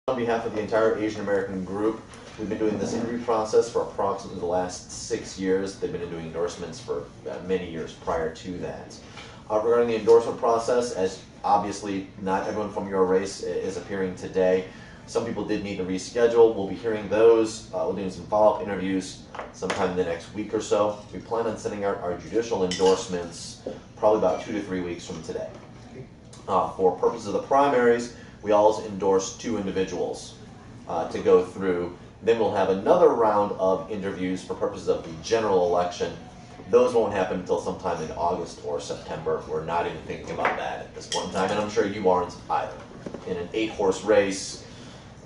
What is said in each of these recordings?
On behalf of the entire Asian American group, we've been doing this interview process for approximately the last 6 years. They've been doing endorsements for many years prior to that. Regarding the endorsement process, as obviously not everyone from your race is appearing today, some people did need to reschedule. We'll be hearing those. We'll be doing some follow-up interviews sometime in the next week or so. We plan on sending out our judicial endorsements probably about 2 to 3 weeks from today. For purposes of the primaries, we always endorse 2 individuals to go through. Then we'll have another round of interviews for purposes of the general election. Those won't happen until sometime in August or September. We're not even thinking about that at this point in time, and I'm sure you aren't either. In an 8-horse race,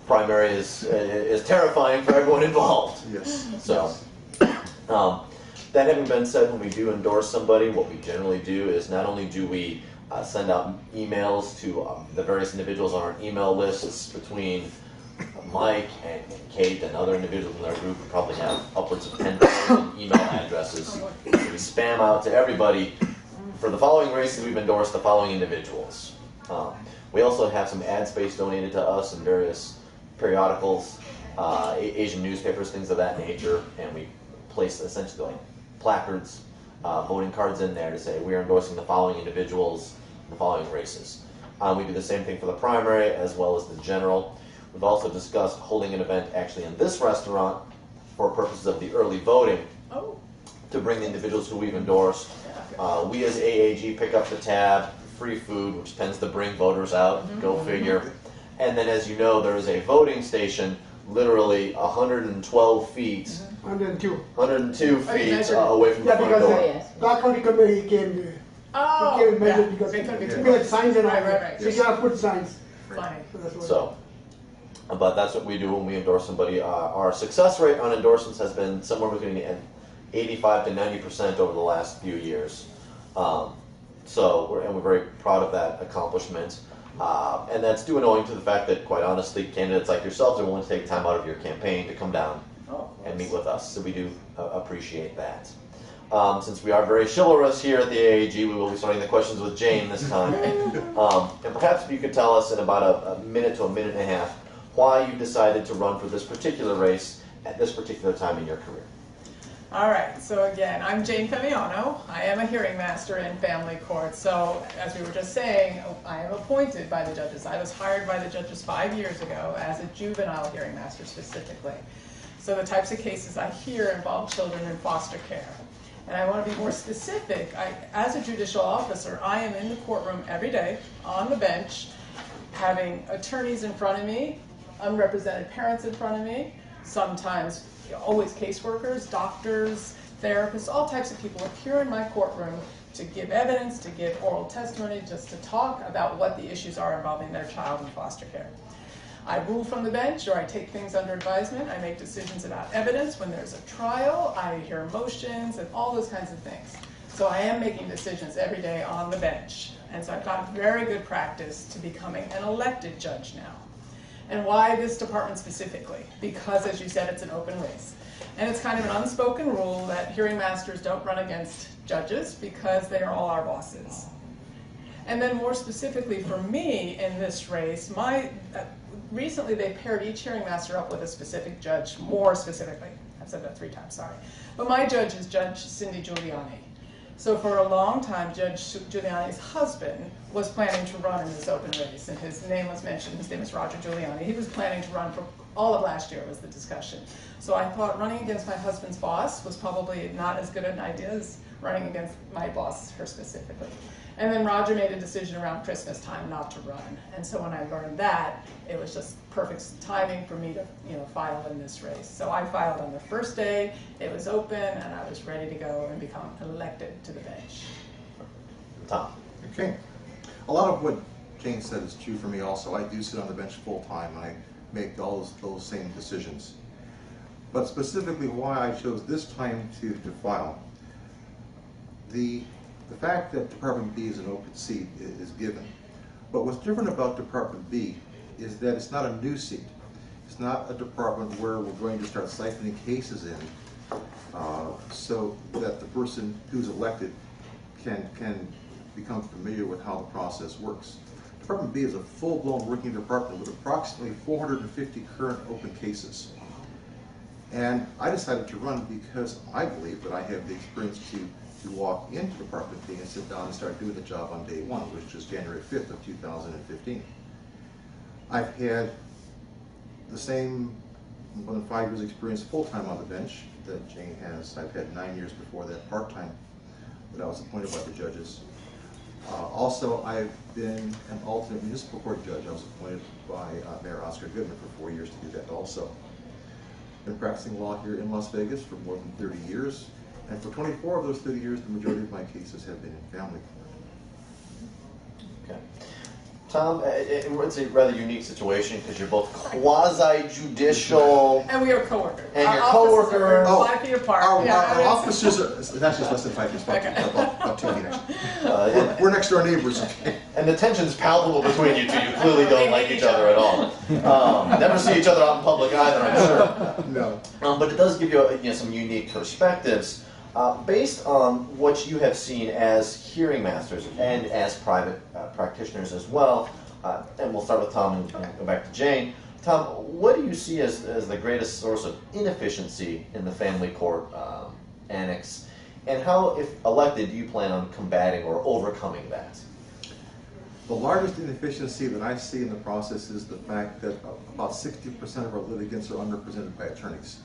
primary is terrifying for everyone involved. Yes. So, that having been said, when we do endorse somebody, what we generally do is not only do we send out emails to the various individuals on our email lists between Mike and Kate and other individuals in our group. We probably have upwards of 10,000 email addresses. We spam out to everybody for the following races we've endorsed the following individuals. We also have some ad space donated to us in various periodicals, Asian newspapers, things of that nature, and we place essentially like placards, voting cards in there to say we are endorsing the following individuals in the following races. We do the same thing for the primary as well as the general. We've also discussed holding an event actually in this restaurant for purposes of the early voting to bring the individuals who we've endorsed. We as AAG pick up the tab, free food, which tends to bring voters out, go figure. And then as you know, there is a voting station literally 112 feet, 102 feet away from the front door. That county committee came there. Oh, He came and measured yeah. because They couldn't be we had signs and all Right, that. right. So you gotta put signs. Funny. So, but that's what we do when we endorse somebody. Our success rate on endorsements has been somewhere between 85 to 90% over the last few years. We're very proud of that accomplishment. And that's due and owing to the fact that, quite honestly, candidates like yourselves are willing to take time out of your campaign to come down and meet with us. So we do appreciate that. Since we are very chivalrous here at the AAG, we will be starting the questions with Jane this time. And perhaps if you could tell us in about a minute to a minute and a half why you decided to run for this particular race at this particular time in your career. All right, so again, I'm Jane Femiano. I am a hearing master in family court. So as we were just saying, I am appointed by the judges. I was hired by the judges 5 years ago as a juvenile hearing master specifically. So the types of cases I hear involve children in foster care. And I want to be more specific. As a judicial officer, I am in the courtroom every day on the bench, having attorneys in front of me, unrepresented parents in front of me, sometimes always caseworkers, doctors, therapists, all types of people appear in my courtroom to give evidence, to give oral testimony, just to talk about what the issues are involving their child in foster care. I rule from the bench, or I take things under advisement. I make decisions about evidence when there's a trial. I hear motions and all those kinds of things. So I am making decisions every day on the bench. And so I've got very good practice to becoming an elected judge now. And why this department specifically? Because, as you said, it's an open race. And it's kind of an unspoken rule that hearing masters don't run against judges because they are all our bosses. And then more specifically for me in this race, recently they paired each hearing master up with a specific judge, more specifically. I've said that 3 times, sorry. But my judge is Judge Cindy Giuliani. So for a long time, Judge Giuliani's husband was planning to run in this open race, and his name was mentioned. His name is Roger Giuliani. He was planning to run for all of last year was the discussion. So I thought running against my husband's boss was probably not as good an idea as running against my boss, her specifically. And then Roger made a decision around Christmas time not to run. And so when I learned that, it was just perfect timing for me to file in this race. So I filed on the first day, it was open, and I was ready to go and become elected to the bench. Tom. Okay. A lot of what Jane said is true for me also. I do sit on the bench full time and I make all those same decisions. But specifically why I chose this time to file, the fact that Department B is an open seat is given. But what's different about Department B is that it's not a new seat. It's not a department where we're going to start siphoning cases in so that the person who's elected can become familiar with how the process works. Department B is a full-blown working department with approximately 450 current open cases. And I decided to run because I believe that I have the experience to walk into Department B and sit down and start doing the job on day one, which is January 5th of 2015. I've had the same more than 5 years experience full-time on the bench that Jane has. I've had 9 years before that part-time that I was appointed by the judges. Also, I've been an alternate municipal court judge. I was appointed by Mayor Oscar Goodman for 4 years to do that also. Been practicing law here in Las Vegas for more than 30 years, and for 24 of those 30 years, the majority of my cases have been in family court. Okay. Tom, it's a rather unique situation because you're both quasi-judicial. And we are coworkers. And Our your offices coworker. are 5 feet apart. Our Yeah, offices are, it's actually less than 5 feet, about 2 feet actually. We're next door neighbors. And the tension's palpable between you two. You clearly don't like each other at all. Never see each other out in public either, I'm sure. No. But it does give you, some unique perspectives based on what you have seen as hearing masters and as private practitioners as well. And we'll start with Tom and go back to Jane. Tom, what do you see as the greatest source of inefficiency in the family court annex? And how, if elected, do you plan on combating or overcoming that? The largest inefficiency that I see in the process is the fact that about 60% of our litigants are unrepresented by attorneys.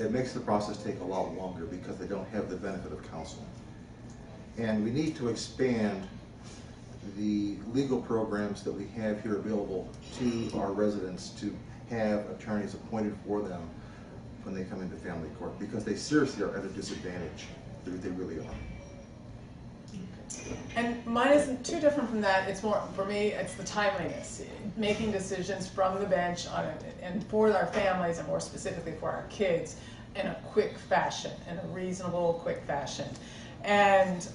It makes the process take a lot longer because they don't have the benefit of counsel. And we need to expand the legal programs that we have here available to our residents to have attorneys appointed for them when they come into family court, because they seriously are at a disadvantage. They really are. And mine isn't too different from that. It's more, for me, it's the timeliness. Making decisions from the bench on it, and for our families, and more specifically for our kids, in a quick fashion, in a reasonable, quick fashion. And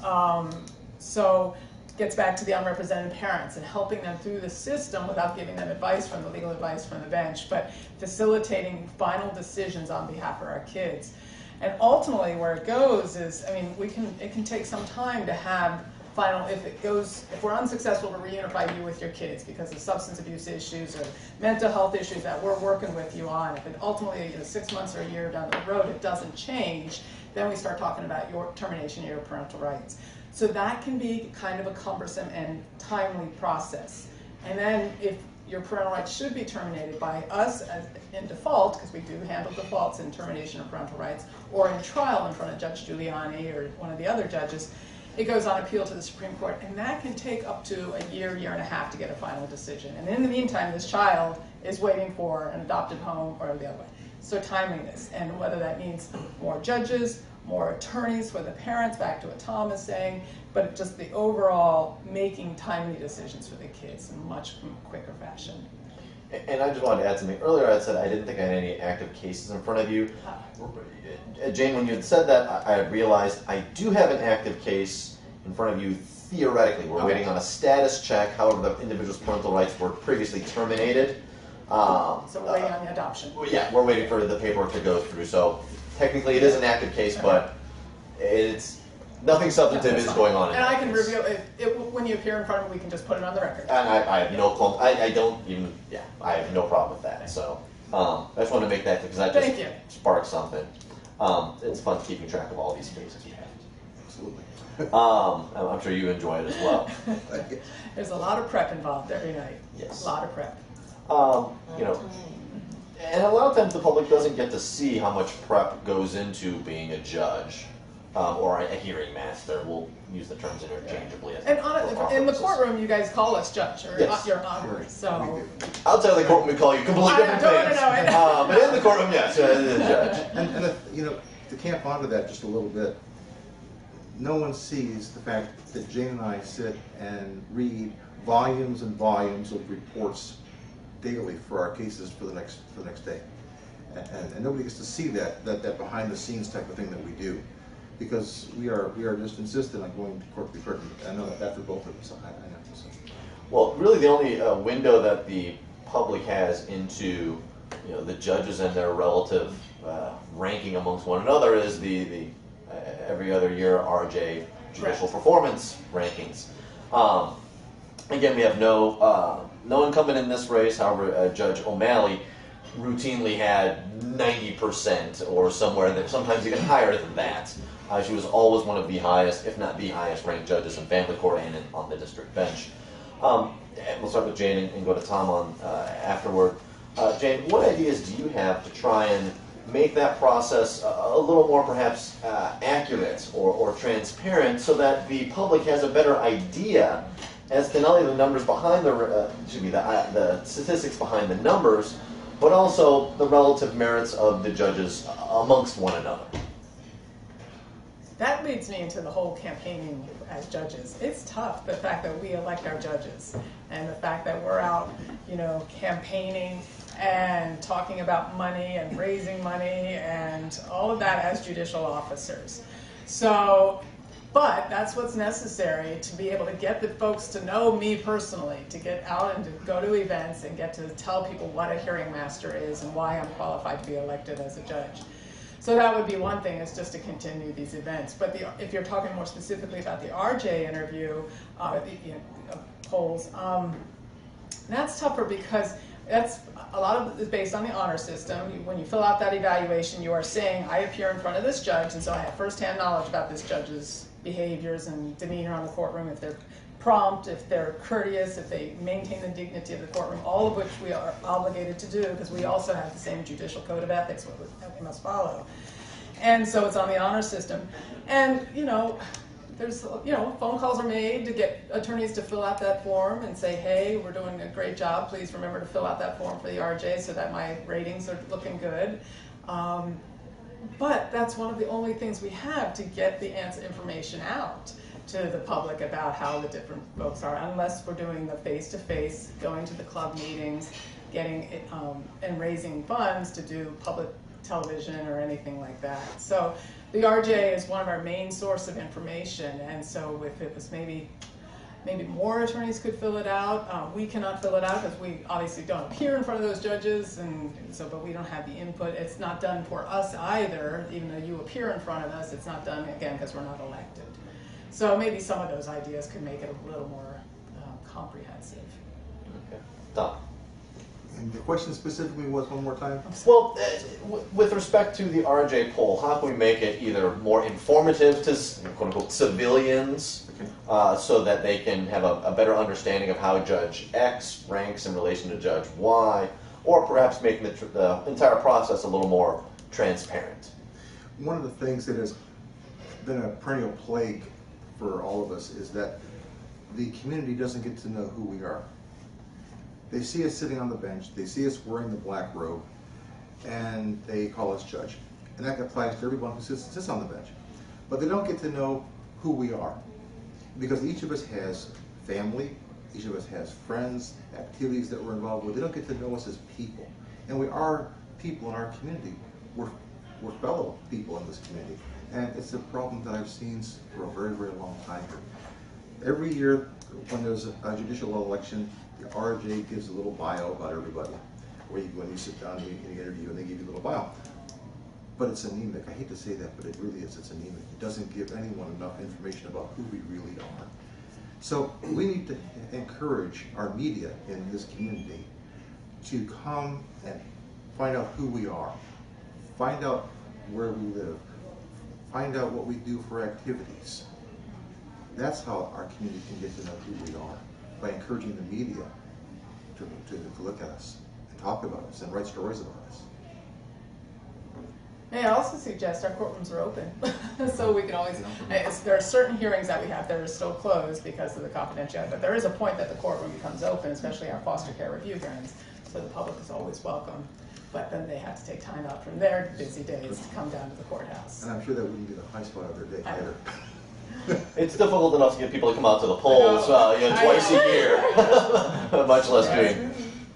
so it gets back to the unrepresented parents and helping them through the system without giving them advice from the legal advice from the bench, but facilitating final decisions on behalf of our kids. And ultimately, where it goes is, I mean, it can take some time to have final, if we're unsuccessful to reunify you with your kids because of substance abuse issues or mental health issues that we're working with you on, if it ultimately, 6 months or a year down the road, it doesn't change, then we start talking about your termination of your parental rights. So that can be kind of a cumbersome and timely process. And then if your parental rights should be terminated by us as in default, because we do handle defaults in termination of parental rights, or in trial in front of Judge Giuliani or one of the other judges, it goes on appeal to the Supreme Court, and that can take up to a year, year and a half to get a final decision. And in the meantime, this child is waiting for an adopted home or the other way. So timeliness, and whether that means more judges, more attorneys for the parents, back to what Tom is saying, but just the overall making timely decisions for the kids in a much quicker fashion. And I just wanted to add something. Earlier I said I didn't think I had any active cases in front of you. Jane, when you had said that, I realized I do have an active case in front of you theoretically. We're waiting on a status check. However, the individual's parental rights were previously terminated. So we're waiting on the adoption. Yeah, we're waiting for the paperwork to go through. So technically it is an active case, but it's nothing substantive is going on in and that I can case. reveal it when you appear in front of me. We can just put it on the record. And I have no clump. I don't even. Yeah, I have no problem with that. So I just want to make that because that just sparked something. It's fun keeping track of all these cases you have. Absolutely. I'm sure you enjoy it as well. There's a lot of prep involved every night. Yes. A lot of prep. And a lot of times the public doesn't get to see how much prep goes into being a judge or a hearing master. We'll use the terms interchangeably. And in the courtroom, you guys call us judge or your honor. So outside the courtroom, we call you completely different things. But in the courtroom, yes, judge. And to camp onto that just a little bit, no one sees the fact that Jane and I sit and read volumes and volumes of reports daily for our cases for the next day, and nobody gets to see that behind the scenes type of thing that we do, because we are just insistent on going to court to be court. I know that for both of us. I know. So. Well, really, the only window that the public has into the judges and their relative ranking amongst one another is the every other year RJ judicial performance rankings. Again, we have no incumbent in this race. However, Judge O'Malley routinely had 90% or somewhere that sometimes even higher than that. She was always one of the highest, if not the highest ranked judges in family court and on the district bench. And we'll start with Jane and go to Tom on afterward. Jane, what ideas do you have to try and make that process a little more perhaps accurate or transparent so that the public has a better idea as to not only the numbers behind the statistics behind the numbers, but also the relative merits of the judges amongst one another? That leads me into the whole campaigning as judges. It's tough, the fact that we elect our judges and the fact that we're out, campaigning and talking about money and raising money and all of that as judicial officers. So, but that's what's necessary to be able to get the folks to know me personally, to get out and to go to events and get to tell people what a hearing master is and why I'm qualified to be elected as a judge. So that would be one thing, is just to continue these events. But if you're talking more specifically about the RJ interview, polls, that's tougher because that's a lot of it is based on the honor system. When you fill out that evaluation, you are saying, I appear in front of this judge, and so I have firsthand knowledge about this judge's behaviors and demeanor on the courtroom, if they're prompt, if they're courteous, if they maintain the dignity of the courtroom, all of which we are obligated to do because we also have the same judicial code of ethics that we must follow. And so it's on the honor system. And, there's, phone calls are made to get attorneys to fill out that form and say, hey, we're doing a great job. Please remember to fill out that form for the RJ so that my ratings are looking good. But that's one of the only things we have to get the information out to the public about how the different folks are, unless we're doing the face-to-face, going to the club meetings, getting and raising funds to do public television or anything like that. So the RJ is one of our main source of information, and so if it was maybe more attorneys could fill it out. We cannot fill it out because we obviously don't appear in front of those judges, and so, but we don't have the input. It's not done for us either, even though you appear in front of us. It's not done, again, because we're not elected. So maybe some of those ideas could make it a little more comprehensive. Okay. Tom. And the question specifically was, one more time? Well, with respect to the RJ poll, how can we make it either more informative to quote-unquote civilians, so that they can have a better understanding of how Judge X ranks in relation to Judge Y, or perhaps making the entire process a little more transparent? One of the things that has been a perennial plague for all of us is that the community doesn't get to know who we are. They see us sitting on the bench, they see us wearing the black robe, and they call us judge. And that applies to everyone who sits on the bench. But they don't get to know who we are. Because each of us has family, each of us has friends, activities that we're involved with. They don't get to know us as people. And we are people in our community. We're fellow people in this community. And it's a problem that I've seen for a very, very long time here. Every year when there's a judicial election, the RJ gives a little bio about everybody. When you sit down and you interview and they give you a little bio. But it's anemic. I hate to say that, but it really is. It's anemic. It doesn't give anyone enough information about who we really are. So we need to encourage our media in this community to come and find out who we are, find out where we live, find out what we do for activities. That's how our community can get to know who we are, by encouraging the media to look at us and talk about us and write stories about us. May I also suggest our courtrooms are open, so we can always, there are certain hearings that we have that are still closed because of the confidentiality, but there is a point that the courtroom becomes open, especially our foster care review hearings, so the public is always welcome. But then they have to take time out from their busy days to come down to the courthouse. And I'm sure that wouldn't be the high spot of their day either. It's difficult enough to get people to come out to the polls twice a year, much less doing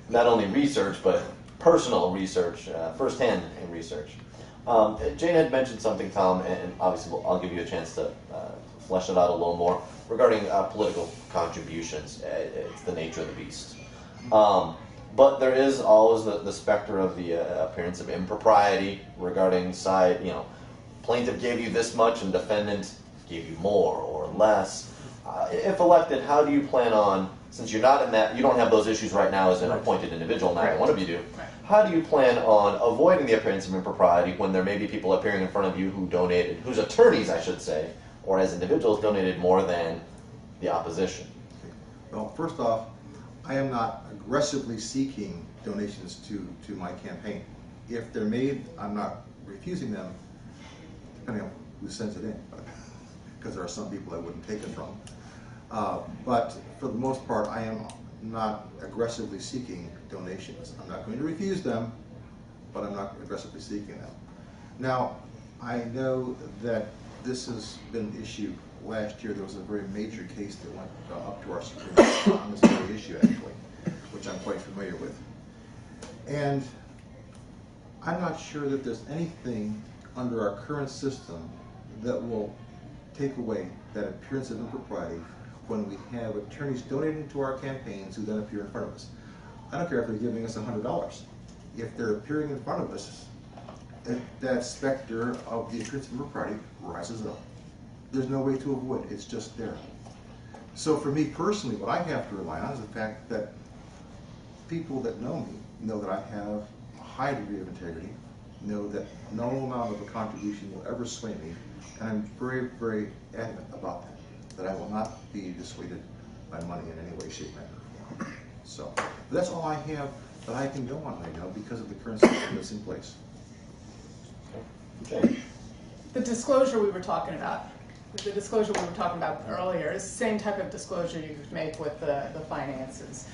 not only research, but personal research, firsthand research. Jane had mentioned something, Tom, and obviously I'll give you a chance to flesh it out a little more, regarding political contributions. It's the nature of the beast. But there is always the specter of the appearance of impropriety regarding plaintiff gave you this much and defendant gave you more or less. If elected, how do you plan on since you're not in that, you don't have those issues right now as an appointed individual, neither Right. one of you do. Right. How do you plan on avoiding the appearance of impropriety when there may be people appearing in front of you who donated, whose attorneys, I should say, or as individuals donated more than the opposition? Well, first off, I am not aggressively seeking donations to my campaign. If they're made, I'm not refusing them, depending on who sends it in, because there are some people I wouldn't take it from. But for the most part, I am not aggressively seeking donations. I'm not going to refuse them, but I'm not aggressively seeking them. Now, I know that this has been an issue. Last year, there was a very major case that went up to our Supreme Court on this very issue, actually, which I'm quite familiar with. And I'm not sure that there's anything under our current system that will take away that appearance of impropriety when we have attorneys donating to our campaigns who then appear in front of us. I don't care if they're giving us $100. If they're appearing in front of us, that specter of the appearance of impropriety rises up. There's no way to avoid it. It's just there. So for me personally, what I have to rely on is the fact that people that know me know that I have a high degree of integrity, know that no amount of a contribution will ever sway me, and I'm very, very adamant about that I will not be dissuaded by money in any way, shape, manner, or form. So that's all I have that I can go on right now because of the current system that's in place. Okay. The disclosure we were talking about, earlier is the same type of disclosure you could make with the finances.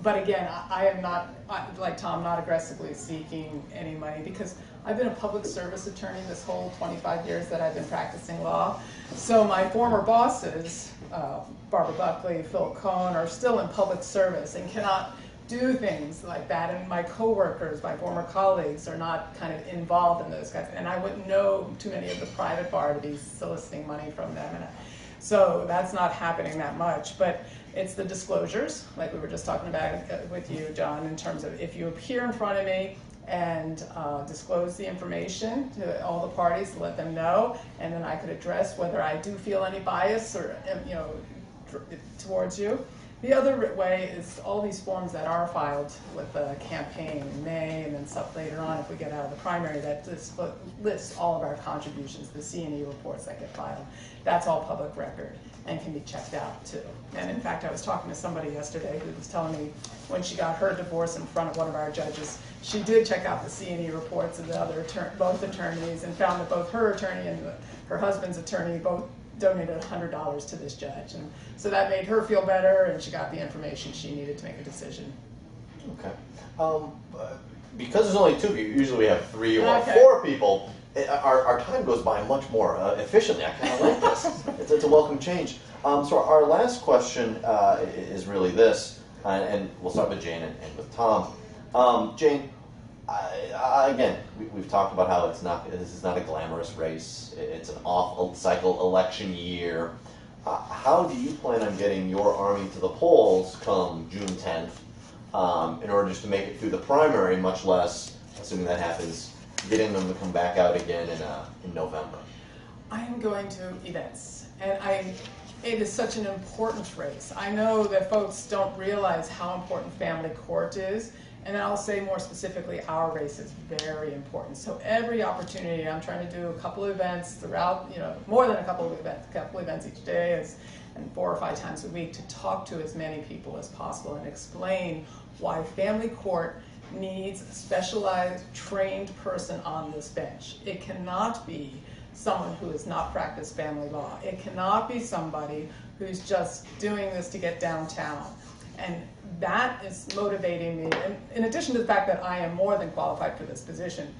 But again, I am not, like Tom, not aggressively seeking any money because I've been a public service attorney this whole 25 years that I've been practicing law. So my former bosses, Barbara Buckley, Phil Cohn, are still in public service and cannot do things like that. And my coworkers, my former colleagues, are not kind of involved in those guys. And I wouldn't know too many of the private bar to be soliciting money from them. And so that's not happening that much. But it's the disclosures, like we were just talking about with you, John, in terms of if you appear in front of me and disclose the information to all the parties, let them know, and then I could address whether I do feel any bias or towards you. The other way is all these forms that are filed with the campaign in May and then stuff later on if we get out of the primary that lists all of our contributions, the C&E reports that get filed. That's all public record and can be checked out too. And in fact, I was talking to somebody yesterday who was telling me when she got her divorce in front of one of our judges, she did check out the C&E reports of the other both attorneys and found that both her attorney and her husband's attorney both donated $100 to this judge. And so that made her feel better and she got the information she needed to make a decision. Okay. Because there's only two of you, usually we have 3 or Okay. 4 people, our time goes by much more efficiently. I kind of like this. It's a welcome change. So our last question is really this, and we'll start with Jane and with Tom. Jane, again, we've talked about how this is not a glamorous race. It's an off-cycle election year. How do you plan on getting your army to the polls come June 10th in order just to make it through the primary, much less, assuming that happens, getting them to come back out again in November? I am going to events, and it is such an important race. I know that folks don't realize how important family court is, and I'll say more specifically, our race is very important. So every opportunity, I'm trying to do a couple of events throughout, more than a couple of events each day, and 4 or 5 times a week to talk to as many people as possible and explain why family court needs a specialized, trained person on this bench. It cannot be someone who has not practiced family law. It cannot be somebody who's just doing this to get downtown. And that is motivating me. And in addition to the fact that I am more than qualified for this position,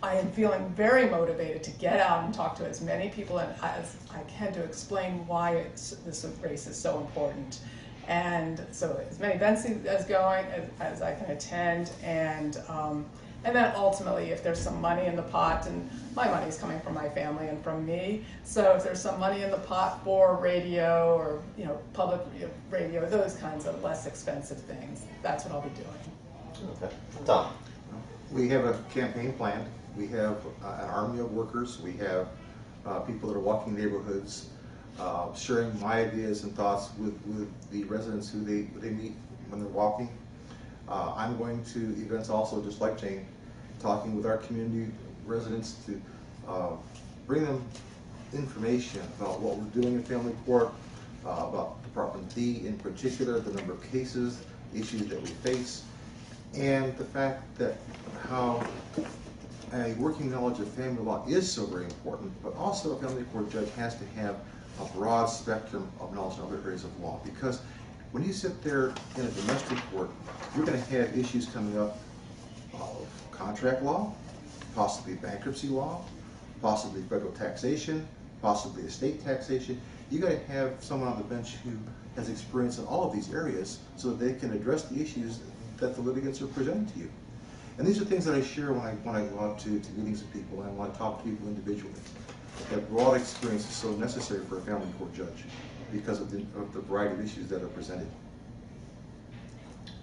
I am feeling very motivated to get out and talk to as many people as I can to explain why this race is so important. And so as many events as I can attend, and then ultimately if there's some money in the pot, and my money is coming from my family and from me, so if there's some money in the pot for radio or public radio, those kinds of less expensive things, that's what I'll be doing. Okay. Tom? We have a campaign planned. We have an army of workers. We have people that are walking neighborhoods. sharing my ideas and thoughts with the residents who they meet when they're walking. I'm going to events also, just like Jane, talking with our community residents to bring them information about what we're doing in family court, about Department D in particular, the number of cases, issues that we face, and the fact that how a working knowledge of family law is so very important, but also a family court judge has to have a broad spectrum of knowledge in other areas of law, because when you sit there in a domestic court, you're going to have issues coming up of contract law, possibly bankruptcy law, possibly federal taxation, possibly estate taxation. You got to have someone on the bench who has experience in all of these areas so that they can address the issues that the litigants are presenting to you. And these are things that I share when I go out to meetings with people and I want to talk to people individually. That broad experience is so necessary for a family court judge because of the variety of issues that are presented.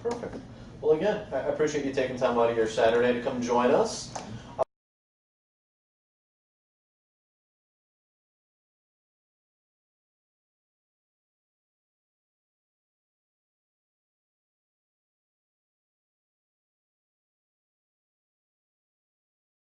Perfect. Well, again, I appreciate you taking time out of your Saturday to come join us.